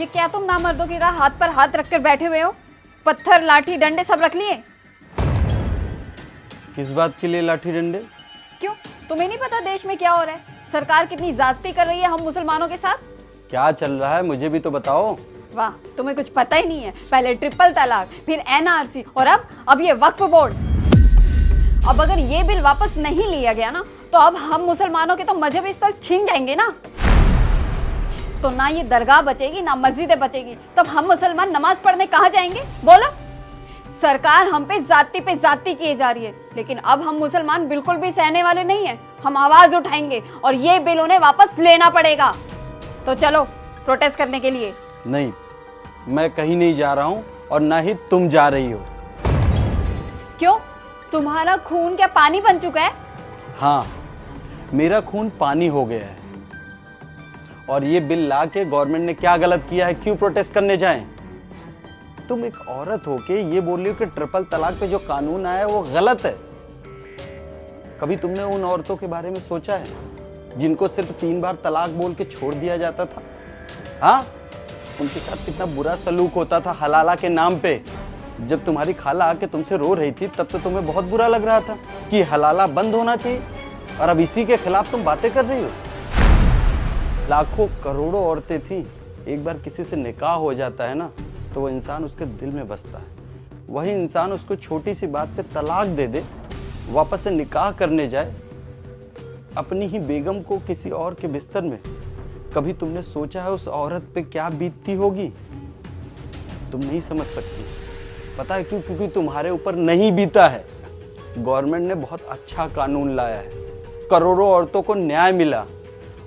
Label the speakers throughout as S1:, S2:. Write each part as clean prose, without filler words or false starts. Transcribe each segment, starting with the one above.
S1: ये क्या तुम नामर्दों की तरह हाथ पर हाथ रखकर बैठे हुए हो? पत्थर, लाठी, डंडे सब रख लिए?
S2: किस बात के लिए लाठी डंडे?
S1: क्यों, तुम्हें नहीं पता देश में क्या हो रहा है? सरकार कितनी ज्यादती कर रही है हम मुसलमानों के साथ।
S2: क्या चल रहा है मुझे भी तो बताओ।
S1: वाह, तुम्हें कुछ पता ही नहीं है। पहले ट्रिपल तलाक, फिर एनआरसी और अब ये वक्फ बोर्ड। अब अगर ये बिल वापस नहीं लिया गया ना, तो अब हम मुसलमानों के तो मजहबी स्थल छीन जाएंगे ना। तो ना ये दरगाह बचेगी ना मस्जिदें बचेगी। तब हम मुसलमान नमाज पढ़ने कहाँ जाएंगे बोलो? सरकार हम पे जाति किए जा रही है, लेकिन अब हम मुसलमान बिल्कुल भी सहने वाले नहीं है। हम आवाज उठाएंगे और ये बिल उन्हें वापस लेना पड़ेगा। तो चलो प्रोटेस्ट करने के लिए।
S2: नहीं, मैं कहीं नहीं जा रहा हूँ और ना ही तुम जा रही हो।
S1: क्यों, तुम्हारा खून क्या पानी बन चुका है?
S2: हाँ, मेरा खून पानी हो गया है। और ये बिल ला के गवर्नमेंट ने क्या गलत किया है, क्यों प्रोटेस्ट करने जाएं? तुम एक औरत होके ये बोल रही हो कि ट्रिपल तलाक पे जो कानून आया है वो गलत है। कभी तुमने उन औरतों के बारे में सोचा है जिनको सिर्फ 3 बार तलाक बोल के छोड़ दिया जाता था? हाँ, उनके साथ कितना बुरा सलूक होता था हलाला के नाम पे। जब तुम्हारी खाला आके तुमसे रो रही थी तब तो तुम्हें बहुत बुरा लग रहा था कि हलाला बंद होना चाहिए, और अब इसी के खिलाफ तुम बातें कर रही हो। लाखों करोड़ों औरतें थी, एक बार किसी से निकाह हो जाता है ना तो वो इंसान उसके दिल में बसता है। वही इंसान उसको छोटी सी बात पे तलाक दे दे, वापस से निकाह करने जाए अपनी ही बेगम को किसी और के बिस्तर में। कभी तुमने सोचा है उस औरत पे क्या बीतती होगी? तुम नहीं समझ सकती। पता है क्यों? क्योंकि तुम्हारे ऊपर नहीं बीता है। गवर्नमेंट ने बहुत अच्छा कानून लाया है, करोड़ों औरतों को न्याय मिला,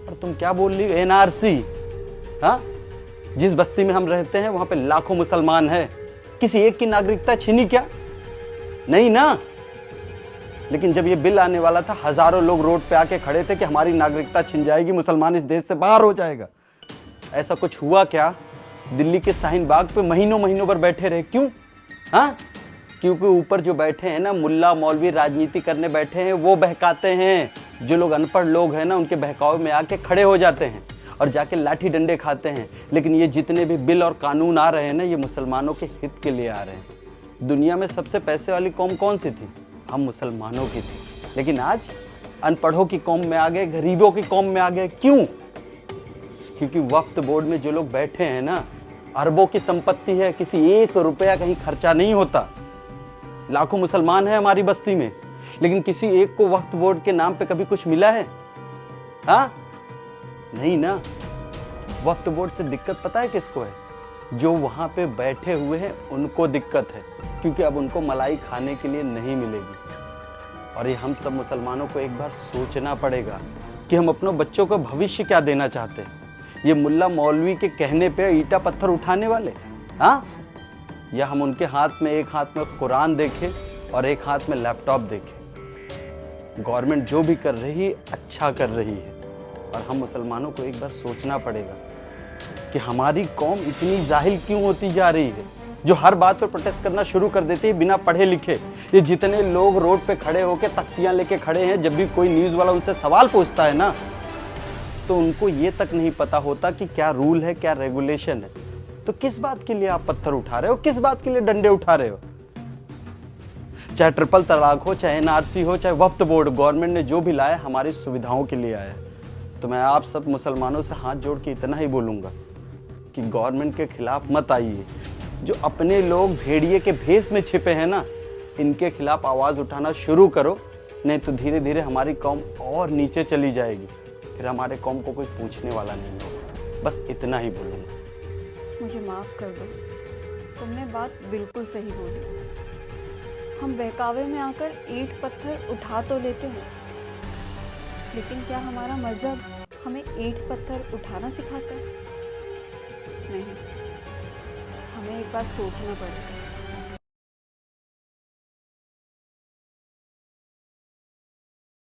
S2: और तुम क्या बोल रही हो? एनआरसी? हाँ, जिस बस्ती में हम रहते हैं वहां पे लाखों मुसलमान हैं, किसी एक की नागरिकता छीनी क्या? नहीं ना। लेकिन जब ये बिल आने वाला था हजारों लोग रोड पे आके खड़े थे कि हमारी नागरिकता छिन जाएगी, मुसलमान इस देश से बाहर हो जाएगा। ऐसा कुछ हुआ क्या? दिल्ली के शाहीन बाग पे महीनों महीनों पर बैठे रहे। क्यों? हाँ, क्योंकि ऊपर जो बैठे हैं ना मुल्ला मौलवी राजनीति करने बैठे हैं, वो बहकाते हैं। जो लोग अनपढ़ लोग हैं ना उनके बहकावे में आके खड़े हो जाते हैं और जाके लाठी डंडे खाते हैं। लेकिन ये जितने भी बिल और कानून आ रहे हैं ना, ये मुसलमानों के हित के लिए आ रहे हैं। दुनिया में सबसे पैसे वाली कौम कौन सी थी? हम मुसलमानों की थी। लेकिन आज अनपढ़ों की कौम में आ गए, गरीबों की कौम में आ गए। क्यों? क्योंकि वक्फ बोर्ड में जो लोग बैठे हैं ना, अरबों की संपत्ति है, किसी 1 रुपया कहीं खर्चा नहीं होता। लाखों मुसलमान हैं हमारी बस्ती में, लेकिन किसी एक को वक्फ बोर्ड के नाम पे कभी कुछ मिला है? हाँ, नहीं ना। वक्फ बोर्ड से दिक्कत पता है किसको है? जो वहां पे बैठे हुए हैं उनको दिक्कत है, क्योंकि अब उनको मलाई खाने के लिए नहीं मिलेगी। और ये हम सब मुसलमानों को एक बार सोचना पड़ेगा कि हम अपनों बच्चों को भविष्य क्या देना चाहते हैं। ये मुल्ला मौलवी के कहने पे ईटा पत्थर उठाने वाले, हाँ? या हम उनके हाथ में, एक हाथ में कुरान देखें और एक हाथ में लैपटॉप देखें। गवर्नमेंट जो भी कर रही है अच्छा कर रही है, और हम मुसलमानों को एक बार सोचना पड़ेगा कि हमारी कौम इतनी जाहिल क्यों होती जा रही है, जो हर बात पर प्रोटेस्ट करना शुरू कर देती है बिना पढ़े लिखे। ये जितने लोग रोड पे खड़े होकर तख्तियां लेके खड़े हैं, जब भी कोई न्यूज़ वाला उनसे सवाल पूछता है ना, तो उनको ये तक नहीं पता होता कि क्या रूल है, क्या रेगुलेशन है। तो किस बात के लिए आप पत्थर उठा रहे हो? किस बात के लिए डंडे उठा रहे हो? चाहे ट्रिपल तलाक हो, चाहे एनआरसी हो, चाहे वक्फ बोर्ड, गवर्नमेंट ने जो भी लाया हमारी सुविधाओं के लिए आया है। तो मैं आप सब मुसलमानों से हाथ जोड़ के इतना ही बोलूँगा कि गवर्नमेंट के खिलाफ मत आइए। जो अपने लोग भेड़िए के भेष में छिपे हैं ना, इनके खिलाफ आवाज़ उठाना शुरू करो, नहीं तो धीरे धीरे हमारी कौम और नीचे चली जाएगी। फिर हमारे कौम को कोई पूछने वाला नहीं होगा। बस इतना ही बोलूँगा।
S1: मुझे माफ़ कर दो, तुमने बात बिल्कुल सही बोली। हम बहकावे में आकर ईंट पत्थर उठा तो लेते हैं, लेकिन क्या हमारा मजहब हमें ईंट पत्थर उठाना सिखाता है? नहीं, हमें एक बार सोचना पड़ेगा।